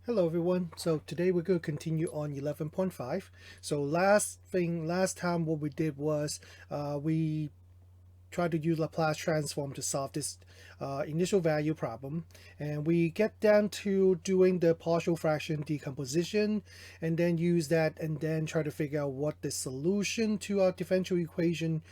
Hello everyone. So today we're going to continue on 11.5. So last time what we did was we tried to use Laplace transform to solve this initial value problem, and we get down to doing the partial fraction decomposition and then use that and then try to figure out what the solution to our differential equation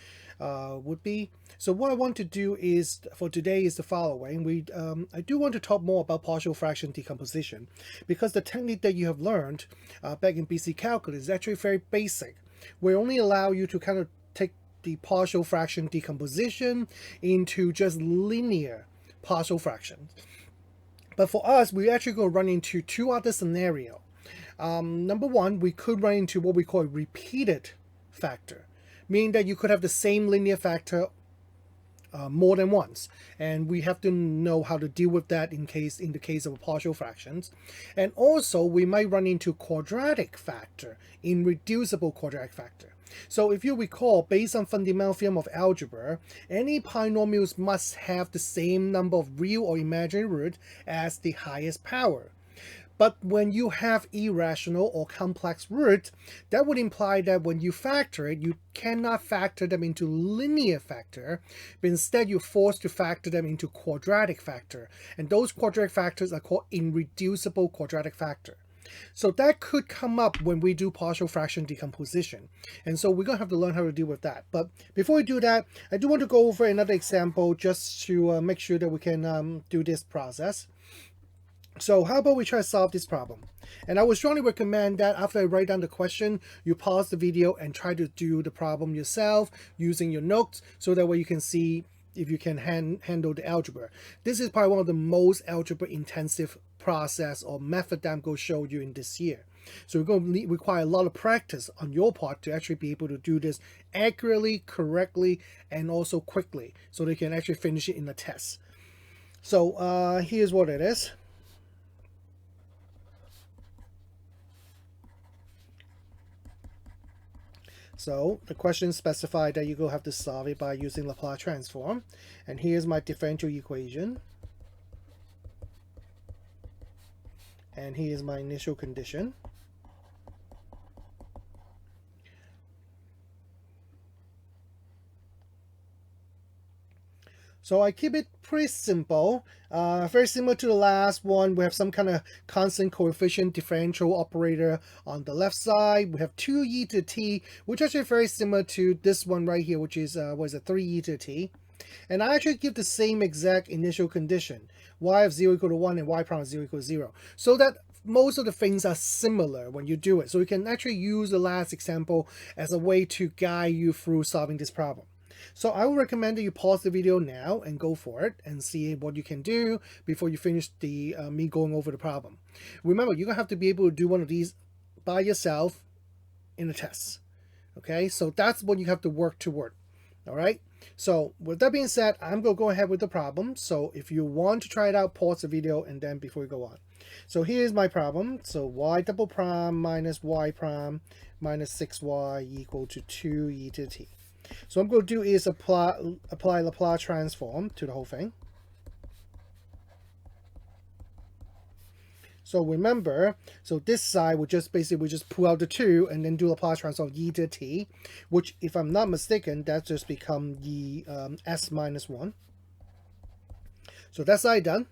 would be. So what I want to do is for today is the following. I do want to talk more about partial fraction decomposition because the technique that you have learned back in BC Calculus is actually very basic. We only allow you to kind of take the partial fraction decomposition into just linear partial fractions. But for us, we actually going to run into two other scenarios. Number one, we could run into what we call a repeated factor, meaning that you could have the same linear factor more than once, and we have to know how to deal with that in the case of partial fractions. And also we might run into quadratic factor, irreducible quadratic factor. So if you recall, based on fundamental theorem of algebra, any polynomials must have the same number of real or imaginary roots as the highest power. But when you have irrational or complex roots, that would imply that when you factor it, you cannot factor them into linear factor, but instead you're forced to factor them into quadratic factor. And those quadratic factors are called irreducible quadratic factor. So that could come up when we do partial fraction decomposition. And so we're going to have to learn how to deal with that. But before we do that, I do want to go over another example just to make sure that we can do this process. So how about we try to solve this problem? And I would strongly recommend that after I write down the question, you pause the video and try to do the problem yourself using your notes, so that way you can see if you can handle the algebra. This is probably one of the most algebra intensive process or method that I'm going to show you in this year. So we're going to require a lot of practice on your part to actually be able to do this accurately, correctly, and also quickly, so they can actually finish it in the test. So here's what it is. So the question specified that you're going to have to solve it by using Laplace transform. And here's my differential equation. And here's my initial condition. So I keep it pretty simple, very similar to the last one. We have some kind of constant coefficient differential operator on the left side. We have 2e to the t, which is actually very similar to this one right here, which is 3e to the t. And I actually give the same exact initial condition, y of 0 equal to 1 and y prime of 0 equal to 0, so that most of the things are similar when you do it. So you can actually use the last example as a way to guide you through solving this problem. So I would recommend that you pause the video now and go for it and see what you can do before you finish the me going over the problem. Remember, you're going to have to be able to do one of these by yourself in a test. Okay, so that's what you have to work toward. All right, so with that being said, I'm going to go ahead with the problem. So if you want to try it out, pause the video and then before we go on. So here's my problem. So y double prime minus y prime minus 6y equal to 2e to the t. So what I'm going to do is apply Laplace transform to the whole thing. So remember, so this side we just pull out the 2 and then do Laplace transform of e to the t, which if I'm not mistaken, that just become the s minus 1. So that side done.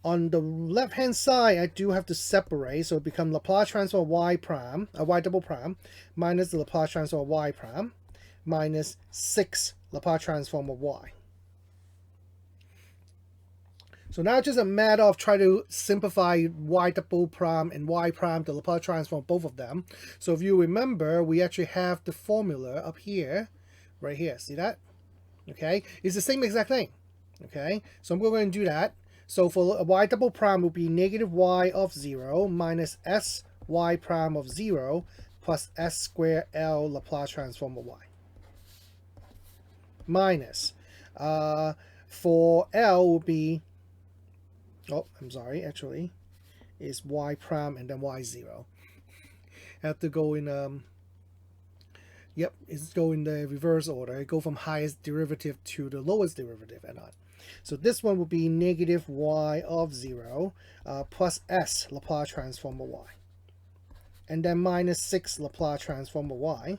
On the left hand side, I do have to separate, so it becomes Laplace transform of y prime, y double prime, minus the Laplace transform of y prime, minus 6 Laplace transform of y. So now it's just a matter of trying to simplify y double prime and y prime, the Laplace transform of both of them. So if you remember, we actually have the formula up here, right here. See that? Okay, it's the same exact thing. Okay, so I'm going to do that. So for y double prime will be negative y of 0 minus s y prime of 0 plus s squared L Laplace transform of y. Minus, for L will be, oh, I'm sorry, actually, is y prime and then y0. I have to go in, yep, it's go in the reverse order. I go from highest derivative to the lowest derivative and on. So this one would be negative y of 0 plus s Laplace transform of y. And then minus 6 Laplace transform of y.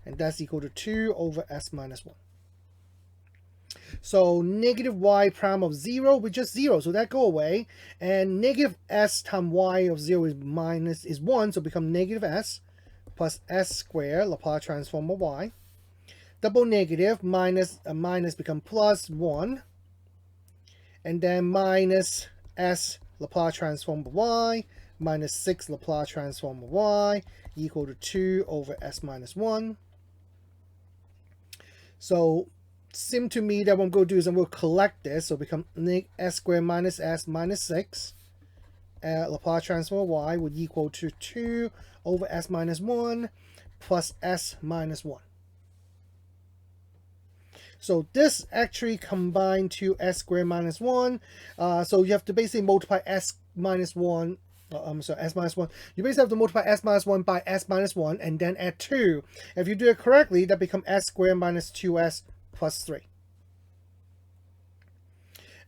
And that's equal to 2 over s minus 1. So negative y prime of 0 with just 0, so that go away. And negative s times y of 0 is 1, so become negative s plus s squared Laplace transform of y. Double negative minus become plus 1. And then minus s Laplace transform of y minus 6 Laplace transform of y equal to 2 over s minus 1. So seem to me that what I'm going to do is I'm going to collect this, so become s squared minus s minus 6 Laplace transform of y would equal to 2 over s minus 1 plus s minus 1. So this actually combined to s squared minus 1. So you have to basically multiply s minus 1. S minus 1. You basically have to multiply s minus 1 by s minus 1 and then add 2. If you do it correctly, that becomes s squared minus 2s plus 3.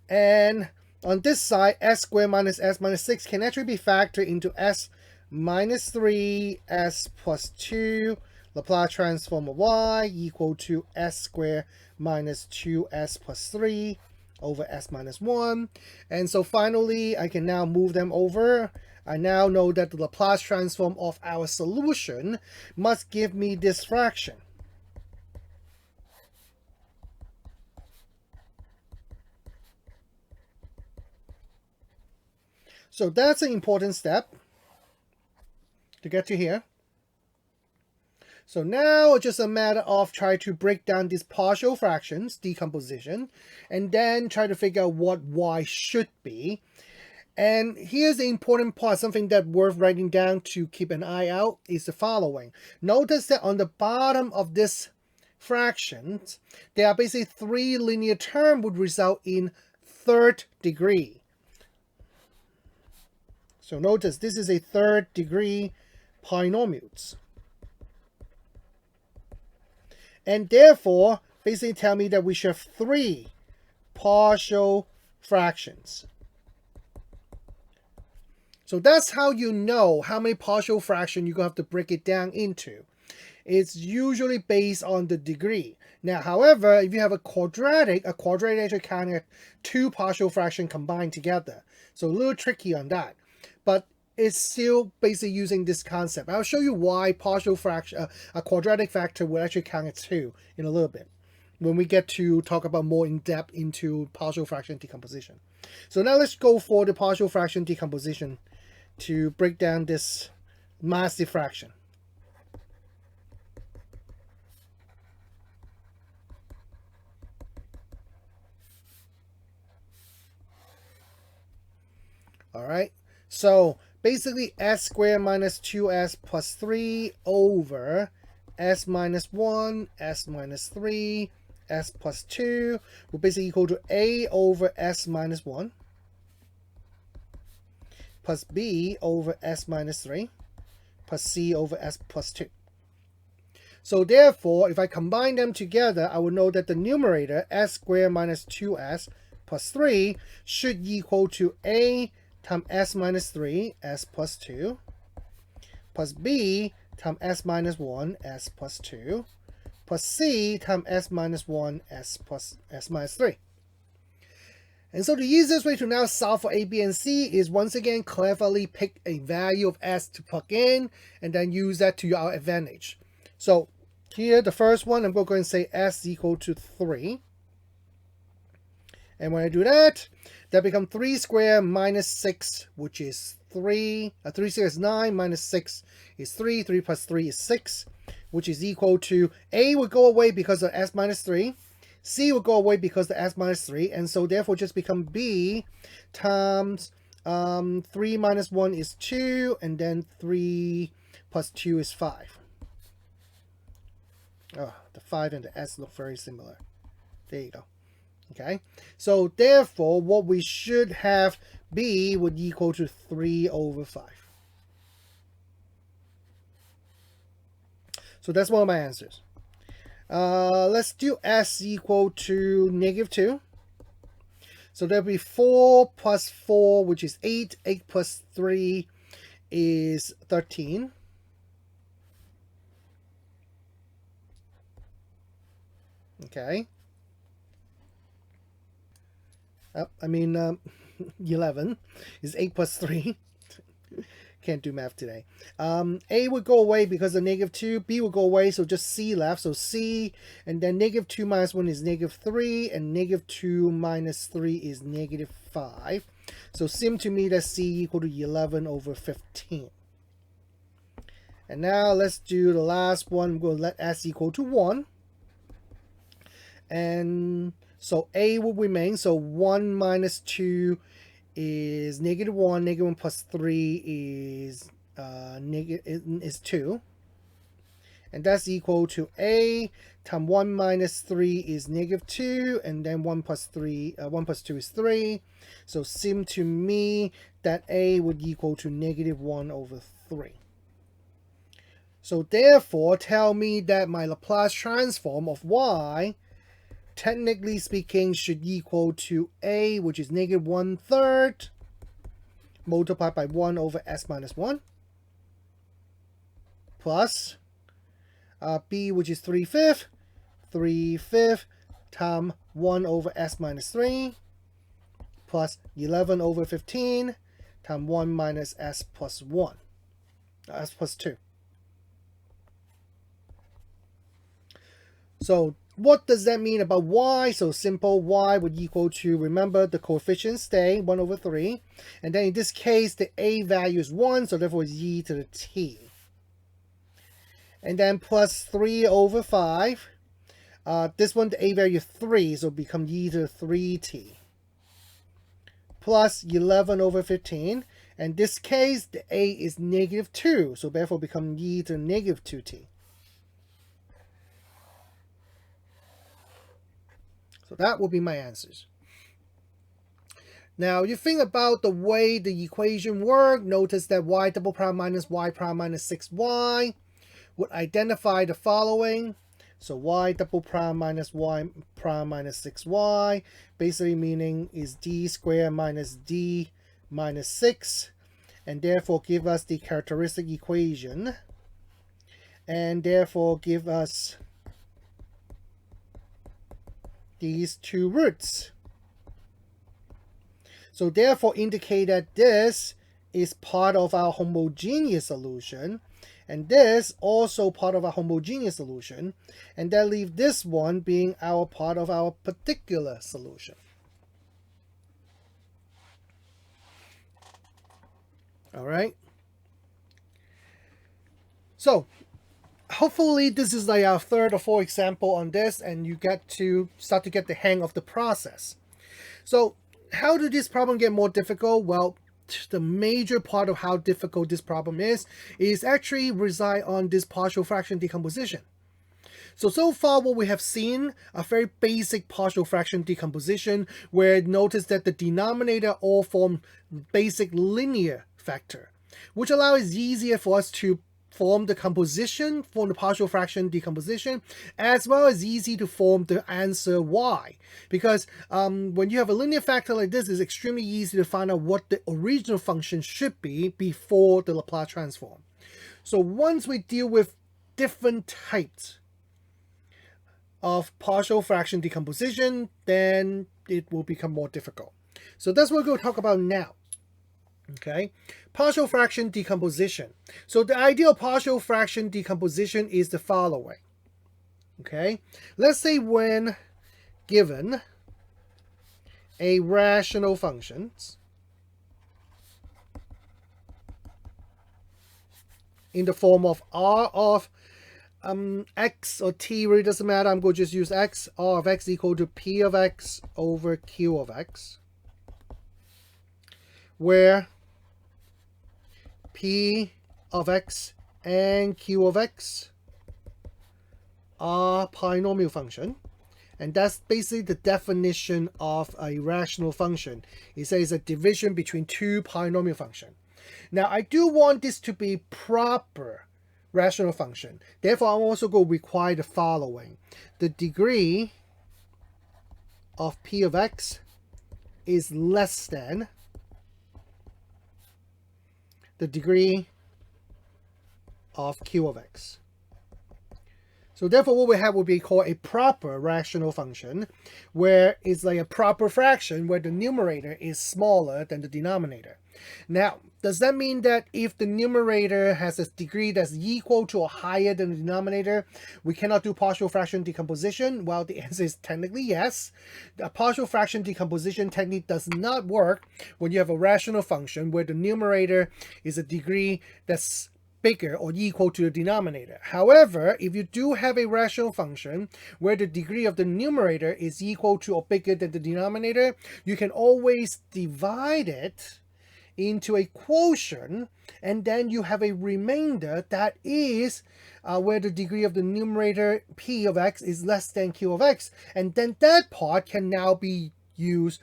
And on this side, s squared minus s minus 6 can actually be factored into s minus 3, s plus 2, Laplace transform of y equal to s squared minus 2s plus 3 over s minus 1. And so finally, I can now move them over. I now know that the Laplace transform of our solution must give me this fraction. So that's an important step to get to here. So now it's just a matter of trying to break down these partial fractions, decomposition, and then try to figure out what y should be. And here's the important part, something that's worth writing down to keep an eye out, is the following. Notice that on the bottom of this fraction, there are basically 3 linear terms would result in third degree. So notice this is a third degree polynomials. And therefore, basically tell me that we should have 3 partial fractions. So that's how you know how many partial fractions you're going to have to break it down into. It's usually based on the degree. Now, however, if you have a quadratic actually can have 2 partial fractions combined together. So a little tricky on that. But it's still basically using this concept. I'll show you why partial fraction, a quadratic factor will actually count as 2 in a little bit when we get to talk about more in depth into partial fraction decomposition. So now let's go for the partial fraction decomposition to break down this massive fraction. All right, so basically s squared minus 2s plus 3 over s minus 1, s minus 3, s plus 2 will basically equal to a over s minus 1 plus b over s minus 3 plus c over s plus 2. So therefore, if I combine them together, I will know that the numerator s squared minus 2s plus 3 should equal to a times s minus 3, s plus 2, plus b times s minus 1, s plus 2, plus c times s minus 1, s plus s minus 3. And so the easiest way to now solve for a, b, and c is once again cleverly pick a value of s to plug in and then use that to our advantage. So here, the first one, I'm going to go and say s equal to 3. And when I do that, that becomes 3 squared minus 6, which is 3. 3 squared is 9, minus 6 is 3. 3 plus 3 is 6, which is equal to a will go away because of s minus 3. C will go away because the s minus 3. And so therefore just become b times 3 minus 1 is 2. And then 3 plus 2 is 5. Oh, the 5 and the s look very similar. There you go. Okay, so therefore what we should have b would equal to 3 over 5. So that's one of my answers. Let's do s equal to negative 2. So there'll be 4 plus 4, which is 8. 8 plus 3 is 13. Okay. 11 is 8 plus 3. Can't do math today. A would go away because of -2. B would go away, so just C left. So C, and then -2 minus 1 is -3, and -2 minus 3 is -5. So sim to me, that's C equal to 11 over 15. And now let's do the last one. We'll let S equal to 1. And so A will remain. So 1 minus 2 is -1. -1 plus 3 is 2. And that's equal to A times 1 minus 3 is -2. And then 1 plus 2 is 3. So sim to me that A would equal to -1 over 3. So therefore, tell me that my Laplace transform of Y, technically speaking, should equal to A, which is -1/3, multiplied by 1 over S minus 1, plus B, which is 3/5, 3/5 times 1 over S minus 3, plus 11 over 15 times 1 minus S plus 1, S plus 2. So what does that mean about Y? So simple, Y would equal to, remember the coefficients stay, 1 over 3. And then in this case, the A value is 1, so therefore it's e to the t. And then plus 3 over 5. This one, the A value is 3, so it'll become e to the 3t. Plus 11 over 15. And this case, the A is -2, so therefore become e to the -2t. So that will be my answers. Now, you think about the way the equation works. Notice that y double prime minus y prime minus 6y would identify the following. So y double prime minus y prime minus 6y, basically meaning is d squared minus d minus 6, and therefore give us the characteristic equation, and therefore give us these two roots. So therefore indicate that this is part of our homogeneous solution, and this also part of our homogeneous solution, and that leaves this one being our part of our particular solution. All right. So hopefully this is like our third or fourth example on this, and you get to start to get the hang of the process. So how did this problem get more difficult? Well, the major part of how difficult this problem is actually reside on this partial fraction decomposition. So far what we have seen a very basic partial fraction decomposition, where notice that the denominator all form basic linear factor, which allows it easier for us to form the composition for the partial fraction decomposition, as well as easy to form the answer y. Because when you have a linear factor like this, it's extremely easy to find out what the original function should be before the Laplace transform. So once we deal with different types of partial fraction decomposition, then it will become more difficult. So that's what we're going to talk about now. Okay, partial fraction decomposition. So the ideal partial fraction decomposition is the following. Okay, let's say when given a rational function in the form of r of x or t, really doesn't matter, I'm going to just use x, r of x equal to p of x over q of x, where p of x and q of x are polynomial function. And that's basically the definition of a rational function. It says a division between two polynomial functions. Now, I do want this to be proper rational function. Therefore, I'm also going to require the following. The degree of p of x is less than the degree of q of x. So therefore what we have would be called a proper rational function, where it's like a proper fraction where the numerator is smaller than the denominator. Now, does that mean that if the numerator has a degree that's equal to or higher than the denominator, we cannot do partial fraction decomposition? Well, the answer is technically yes. The partial fraction decomposition technique does not work when you have a rational function where the numerator is a degree that's bigger or equal to the denominator. However, if you do have a rational function where the degree of the numerator is equal to or bigger than the denominator, you can always divide it into a quotient, and then you have a remainder that is where the degree of the numerator p of x is less than q of x, and then that part can now be used,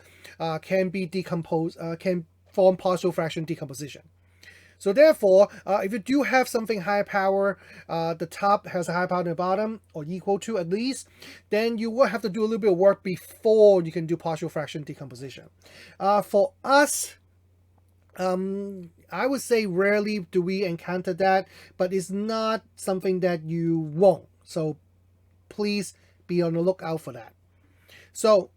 can be decomposed, can form partial fraction decomposition. So therefore, if you do have something high power, the top has a high power than the bottom, or equal to at least, then you will have to do a little bit of work before you can do partial fraction decomposition. For us, I would say rarely do we encounter that, but it's not something that you won't. So please be on the lookout for that. So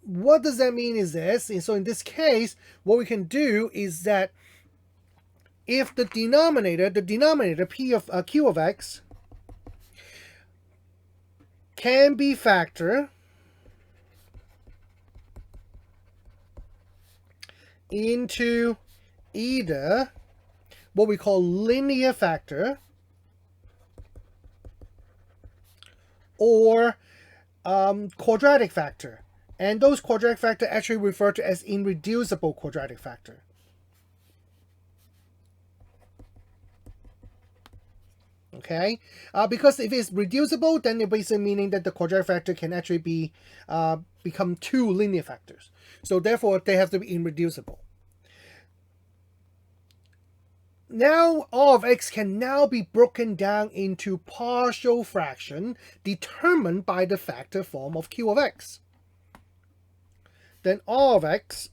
what does that mean is this? And so in this case, what we can do is that if the denominator p of q of x can be factored into either what we call linear factor or quadratic factor, and those quadratic factor actually referred to as irreducible quadratic factor. Okay, because if it's reducible, then it basically meaning that the quadratic factor can actually be become two linear factors. So therefore, they have to be irreducible. Now, all of x can now be broken down into partial fraction determined by the factor form of q of x. Then all of x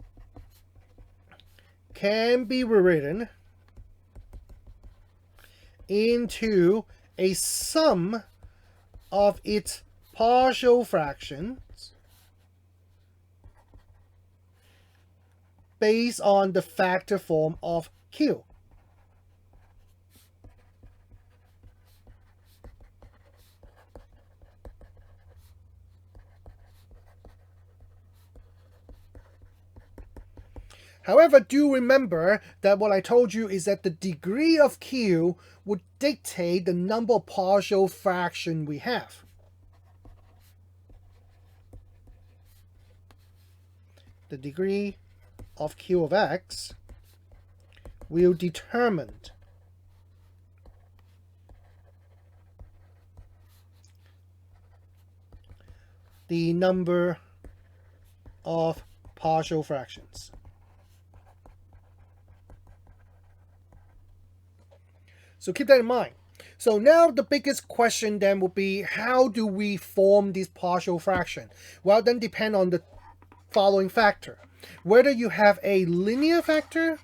can be rewritten into a sum of its partial fractions based on the factor form of q. However, do remember that what I told you is that the degree of q would dictate the number of partial fractions we have. The degree of q of x will determine the number of partial fractions. So keep that in mind. So now the biggest question then will be, how do we form this partial fraction? Well, then depend on the following factor. Whether you have a linear factor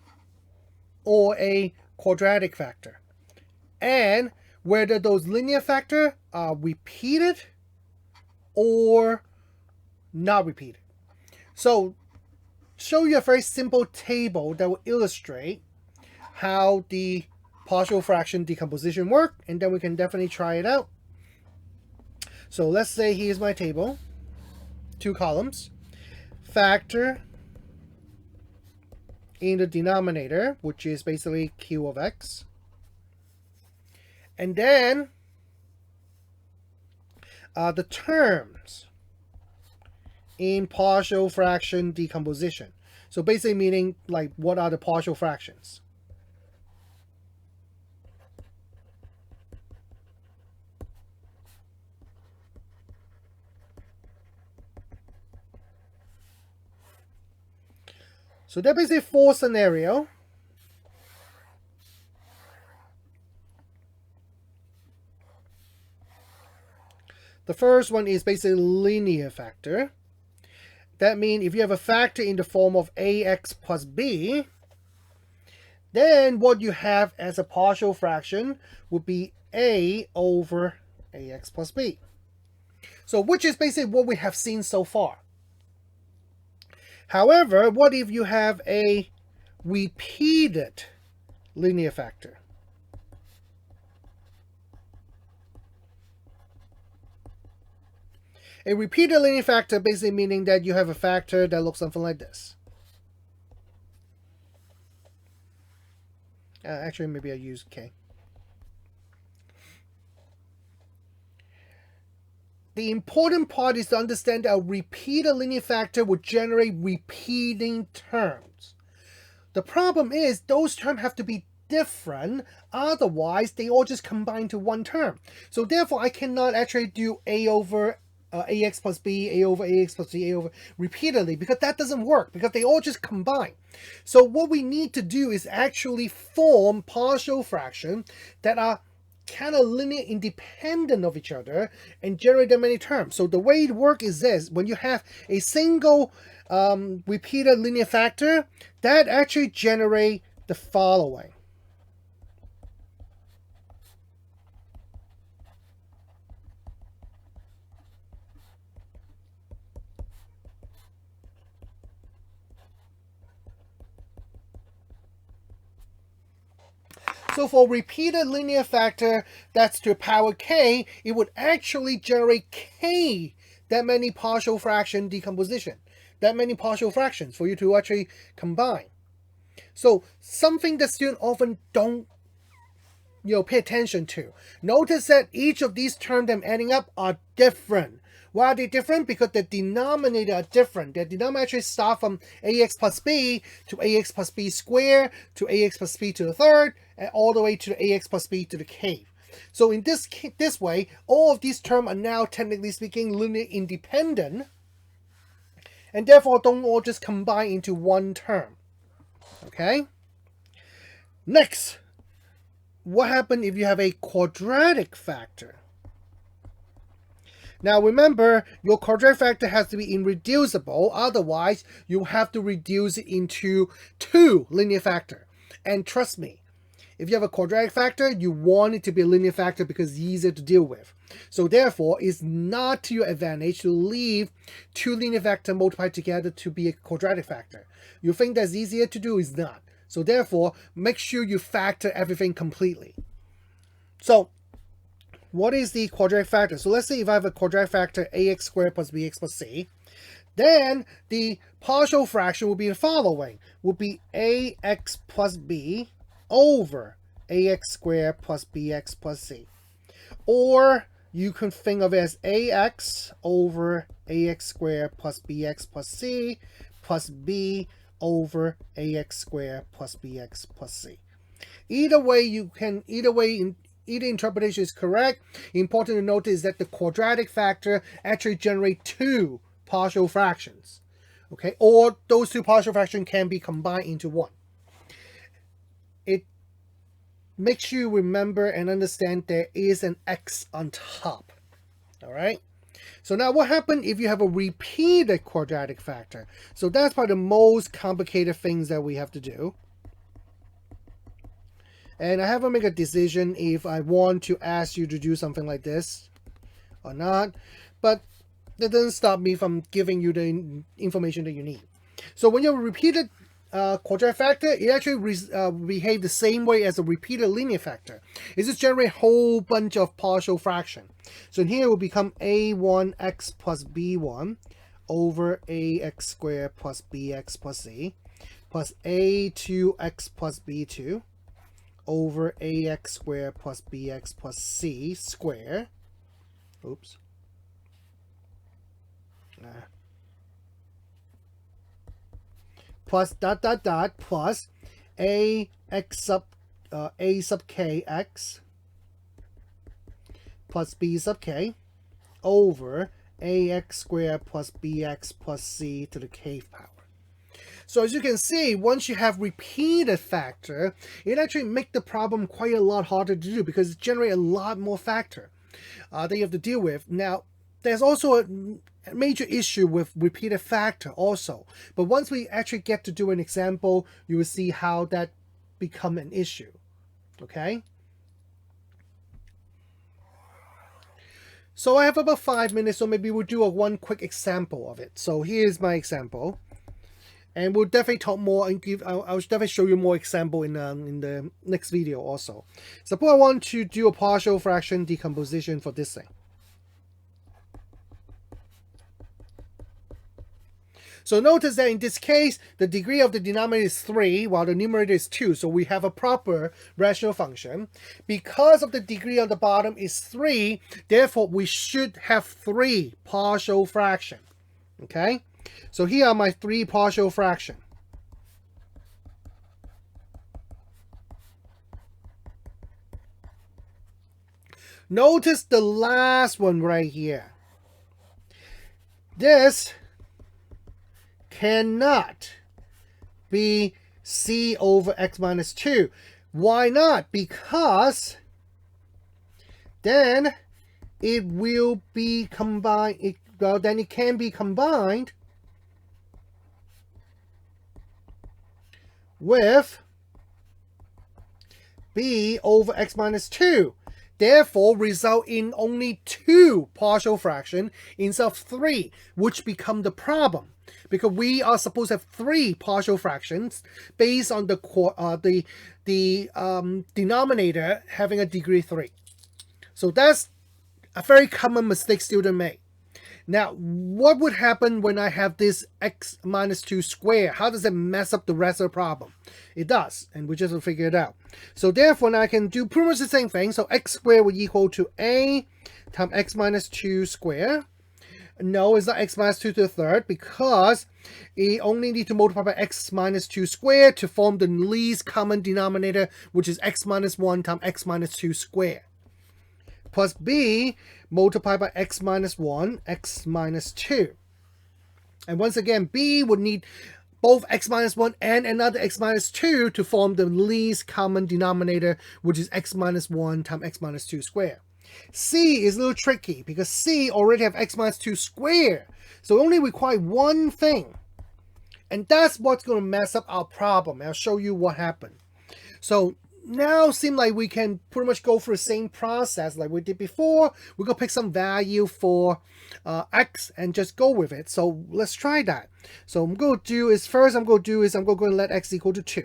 or a quadratic factor. And whether those linear factors are repeated or not repeated. So show you a very simple table that will illustrate how the partial fraction decomposition work, and then we can definitely try it out. So let's say here's my table, 2 columns, factor in the denominator, which is basically q of x, and then the terms in partial fraction decomposition. So basically meaning like what are the partial fractions. So there is a 4 scenario. The first one is basically linear factor. That means if you have a factor in the form of ax plus b, then what you have as a partial fraction would be a over ax plus b. So which is basically what we have seen so far. However, what if you have a repeated linear factor? A repeated linear factor basically meaning that you have a factor that looks something like this. Actually, maybe I use k. The important part is to understand that a repeated linear factor would generate repeating terms. The problem is those terms have to be different, otherwise they all just combine to one term. So therefore I cannot actually do a over ax plus b, a over ax plus c, a over repeatedly, because that doesn't work, because they all just combine. So what we need to do is actually form partial fractions that are kind of linear independent of each other and generate that many terms. So the way it works is this: when you have a single repeated linear factor, that actually generate the following. So for repeated linear factor that's to the power k, it would actually generate k, that many partial fraction decomposition, that many partial fractions for you to actually combine. So something that students often don't pay attention to. Notice that each of these terms I'm adding up are different. Why are they different? Because the denominator are different. The denominator actually start from ax plus b to ax plus b squared to ax plus b to the third, and all the way to the ax plus b to the k. So in this way, all of these terms are now, technically speaking, linear independent, and therefore don't all just combine into one term. Okay? Next, what happens if you have a quadratic factor? Now remember, your quadratic factor has to be irreducible, otherwise you have to reduce it into two linear factors. And trust me, if you have a quadratic factor, you want it to be a linear factor because it's easier to deal with. So therefore, it's not to your advantage to leave two linear factors multiplied together to be a quadratic factor. You think that's easier to do, is not. So therefore, make sure you factor everything completely. So what is the quadratic factor? So let's say if I have a quadratic factor ax squared plus bx plus c, then the partial fraction will be the following. Will be ax plus b over ax squared plus bx plus c. Or you can think of it as ax over ax squared plus bx plus c plus b over ax squared plus bx plus c. Either interpretation is correct. Important to note is that the quadratic factor actually generates two partial fractions. Okay, or those two partial fractions can be combined into one. It makes you remember and understand there is an x on top. All right. So now what happens if you have a repeated quadratic factor? So that's probably the most complicated things that we have to do. And I haven't made a decision if I want to ask you to do something like this or not. But that doesn't stop me from giving you the information that you need. So when you have a repeated quadratic factor, it actually behaves the same way as a repeated linear factor. It just generates a whole bunch of partial fractions. So in here it will become a1x plus b1 over ax squared plus bx plus c plus a2x plus b2 over ax squared plus bx plus c squared. Oops. Plus dot dot dot plus a sub k x plus b sub k over ax squared plus bx plus c to the kth power. So as you can see, once you have repeated factor, it actually makes the problem quite a lot harder to do because it generates a lot more factor that you have to deal with. Now, there's also major issue with repeated factor also. But once we actually get to do an example, you will see how that become an issue. Okay? So I have about 5 minutes, so maybe we'll do one quick example of it. So here's my example. And we'll definitely talk more and I'll definitely show you more example in the next video also. Suppose I want to do a partial fraction decomposition for this thing. So notice that in this case, the degree of the denominator is 3, while the numerator is 2. So we have a proper rational function. Because of the degree on the bottom is 3, therefore we should have 3 partial fraction. Okay? So here are my 3 partial fraction. Notice the last one right here. This cannot be c over x minus 2. Why not? Because then it will be combined. Then it can be combined with b over x minus 2. Therefore, result in only 2 partial fractions instead of 3, which become the problem. Because we are supposed to have 3 partial fractions based on the denominator having a degree 3. So that's a very common mistake students make. Now, what would happen when I have this x minus 2 squared? How does it mess up the rest of the problem? It does, and we just will figure it out. So therefore, now I can do pretty much the same thing. So x squared will equal to a times x minus 2 squared. No, it's not x minus 2 to the third because it only need to multiply by x minus 2 squared to form the least common denominator, which is x minus 1 times x minus 2 squared. Plus b multiplied by x minus 1, x minus 2. And once again, b would need both x minus 1 and another x minus 2 to form the least common denominator, which is x minus 1 times x minus 2 squared. C is a little tricky because C already have x minus 2 squared. So it only requires one thing. And that's what's going to mess up our problem. I'll show you what happened. So now it seems like we can pretty much go through the same process like we did before. We're going to pick some value for x and just go with it. So let's try that. So I'm going to do is first I'm going to let x equal to 2.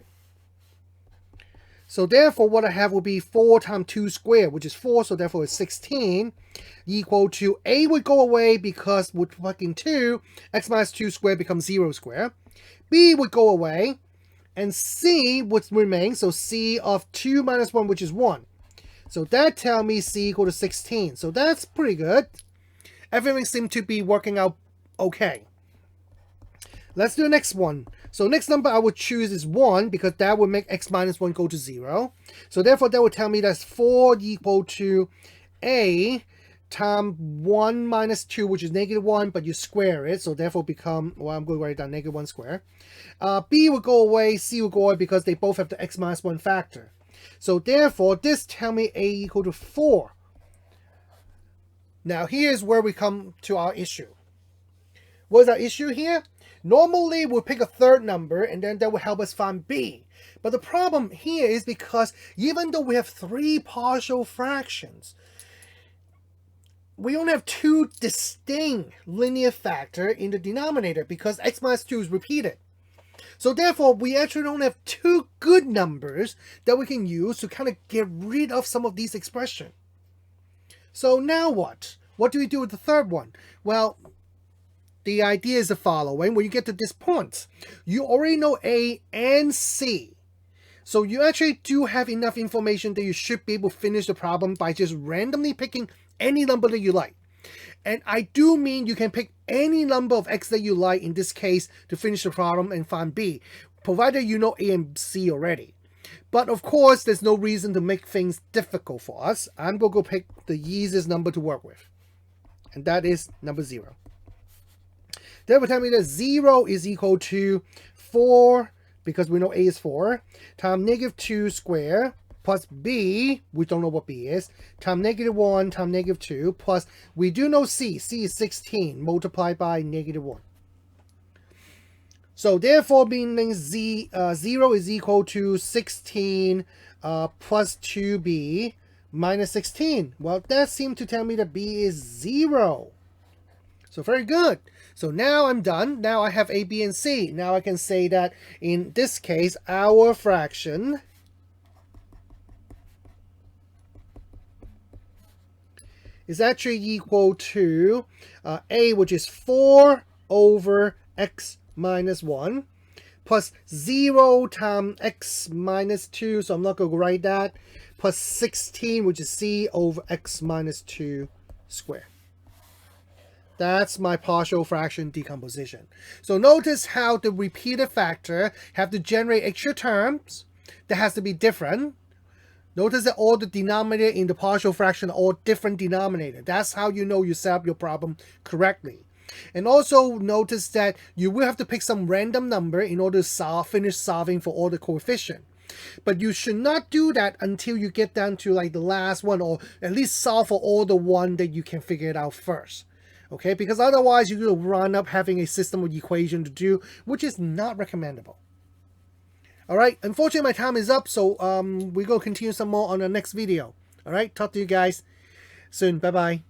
So therefore what I have will be 4 times 2 squared, which is 4, so therefore it's 16, equal to a would go away because we're plugging 2, x minus 2 squared becomes 0 squared. B would go away, and c would remain, so c of 2 minus 1, which is 1. So that tells me c equal to 16. So that's pretty good. Everything seems to be working out okay. Let's do the next one. So next number I would choose is 1 because that would make x minus 1 go to 0. So therefore that would tell me that's 4 equal to a times 1 minus 2, which is negative 1, but you square it. So therefore become, well, I'm going to write down negative 1 squared. B will go away, C will go away because they both have the x minus 1 factor. So therefore this tells me a equal to 4. Now here's where we come to our issue. What's our issue here? Normally, we'll pick a third number, and then that will help us find b. But the problem here is because even though we have 3 partial fractions, we only have 2 distinct linear factors in the denominator because x minus 2 is repeated. So therefore, we actually don't have 2 good numbers that we can use to kind of get rid of some of these expressions. So now what? What do we do with the third one? Well, the idea is the following. When you get to this point, you already know A and C. So you actually do have enough information that you should be able to finish the problem by just randomly picking any number that you like. And I do mean you can pick any number of x that you like in this case to finish the problem and find B, provided you know A and C already. But of course, there's no reason to make things difficult for us. I'm going to go pick the easiest number to work with. And that is number 0. That would tell me that 0 is equal to 4, because we know A is 4, times negative 2 squared plus b, we don't know what b is, times -1 times -2, plus we do know c is 16 multiplied by -1. So therefore, meaning 0 is equal to 16 plus 2b minus 16. Well, that seemed to tell me that b is 0. So very good. So now I'm done. Now I have a, b, and c. Now I can say that in this case, our fraction is actually equal to a, which is 4 over x minus 1, plus 0 times x minus 2, so I'm not going to write that, plus 16, which is c over x minus 2 squared. That's my partial fraction decomposition. So notice how the repeated factor have to generate extra terms that has to be different. Notice that all the denominator in the partial fraction are all different denominator. That's how you know you set up your problem correctly. And also notice that you will have to pick some random number in order to finish solving for all the coefficient. But you should not do that until you get down to like the last one, or at least solve for all the one that you can figure it out first. Okay, because otherwise you're going to run up having a system of equation to do, which is not recommendable. All right, unfortunately my time is up, so we're going to continue some more on the next video. All right, talk to you guys soon. Bye-bye.